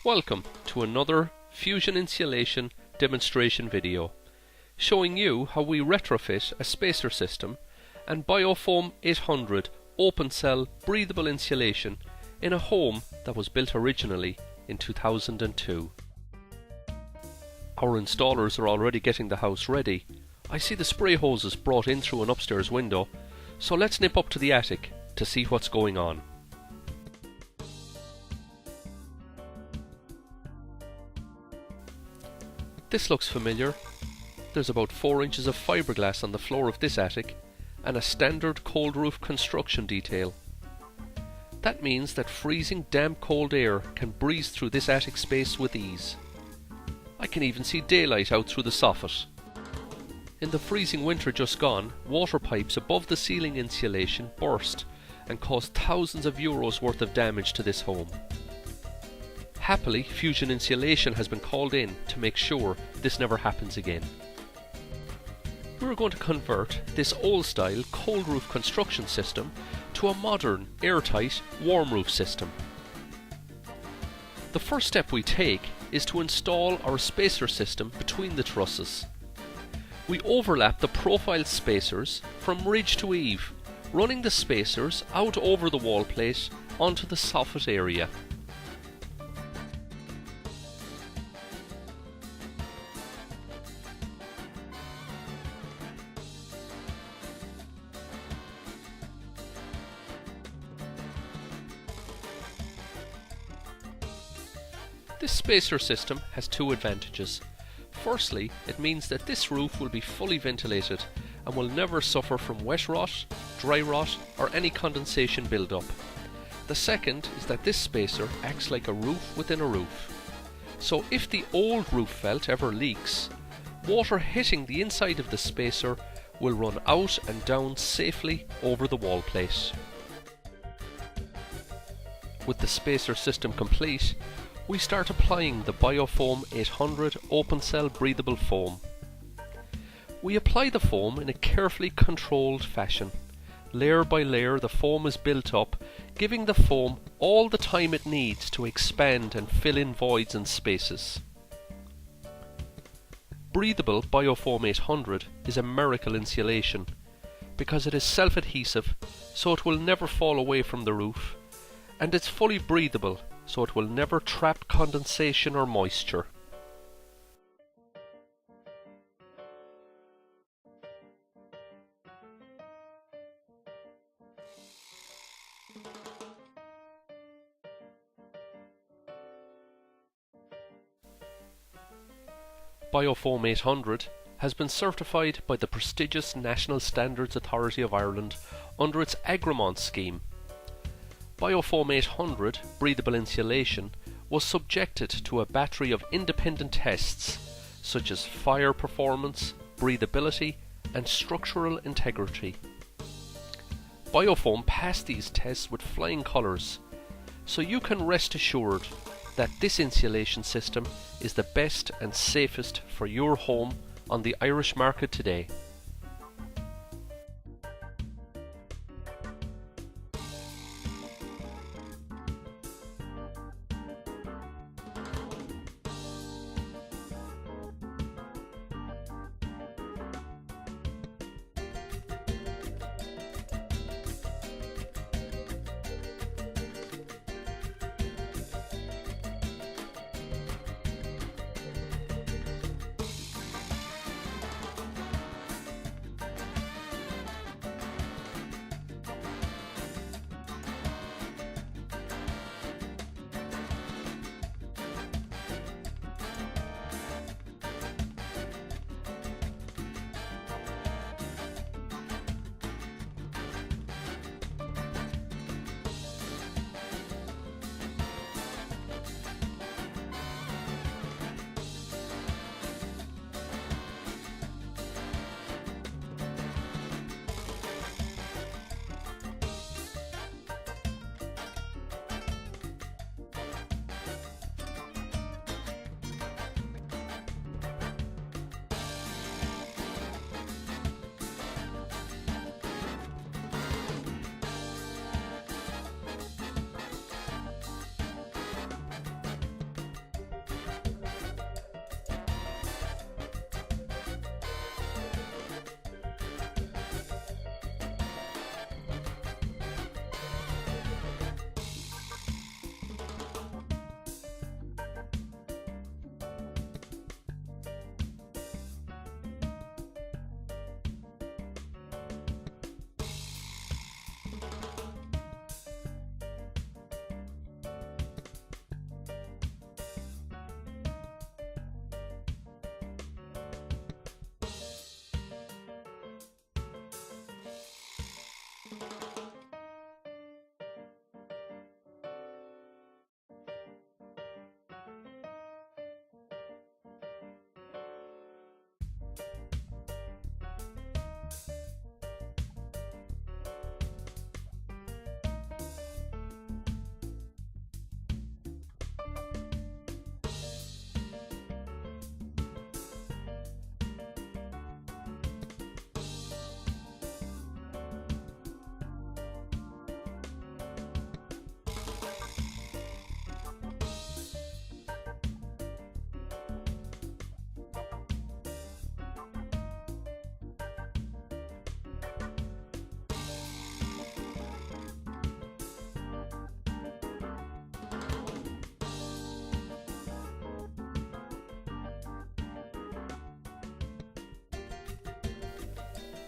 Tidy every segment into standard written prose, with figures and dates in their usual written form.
Welcome to another fusion insulation demonstration video showing you how we retrofit a spacer system and Biofoam 800 open cell breathable insulation in a home that was built originally in 2002. Our installers are already getting the house ready. I see the spray hoses brought in through an upstairs window, so let's nip up to the attic to see what's going on. This looks familiar. There's about 4 inches of fiberglass on the floor of this attic and a standard cold roof construction detail. That means that freezing damp cold air can breeze through this attic space with ease. I can even see daylight out through the soffit. In the freezing winter just gone, water pipes above the ceiling insulation burst and caused thousands of euros worth of damage to this home. Happily, Fusion Insulation has been called in to make sure this never happens again. We're going to convert this old-style cold roof construction system to a modern, airtight, warm roof system. The first step we take is to install our spacer system between the trusses. We overlap the profile spacers from ridge to eave, running the spacers out over the wall plate onto the soffit area. This spacer system has two advantages. Firstly, it means that this roof will be fully ventilated and will never suffer from wet rot, dry rot or any condensation build-up. The second is that this spacer acts like a roof within a roof. So if the old roof felt ever leaks, water hitting the inside of the spacer will run out and down safely over the wall plate. With the spacer system complete, we start applying the Biofoam 800 open cell breathable foam. We apply the foam in a carefully controlled fashion. Layer by layer the foam is built up, giving the foam all the time it needs to expand and fill in voids and spaces. Breathable Biofoam 800 is a miracle insulation because it is self-adhesive, so it will never fall away from the roof, and it's fully breathable, so it will never trap condensation or moisture. Biofoam 800 has been certified by the prestigious National Standards Authority of Ireland under its Agreement scheme. Biofoam 800 breathable insulation was subjected to a battery of independent tests such as fire performance, breathability and structural integrity. Biofoam passed these tests with flying colours, so you can rest assured that this insulation system is the best and safest for your home on the Irish market today.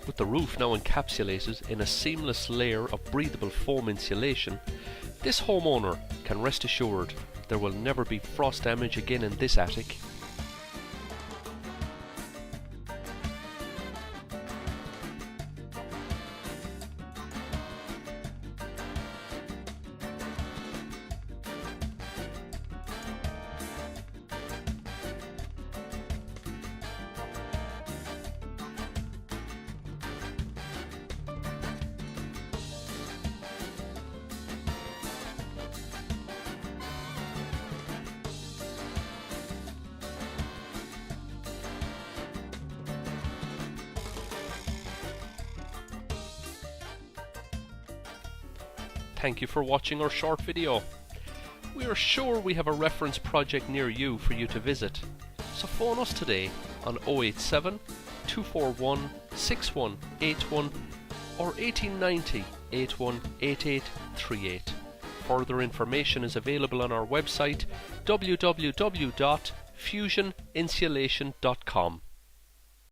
With the roof now encapsulated in a seamless layer of breathable foam insulation, this homeowner can rest assured there will never be frost damage again in this attic. Thank you for watching our short video. We are sure we have a reference project near you for you to visit, so phone us today on 087 241 6181 or 1890 818838. Further information is available on our website www.fusioninsulation.com.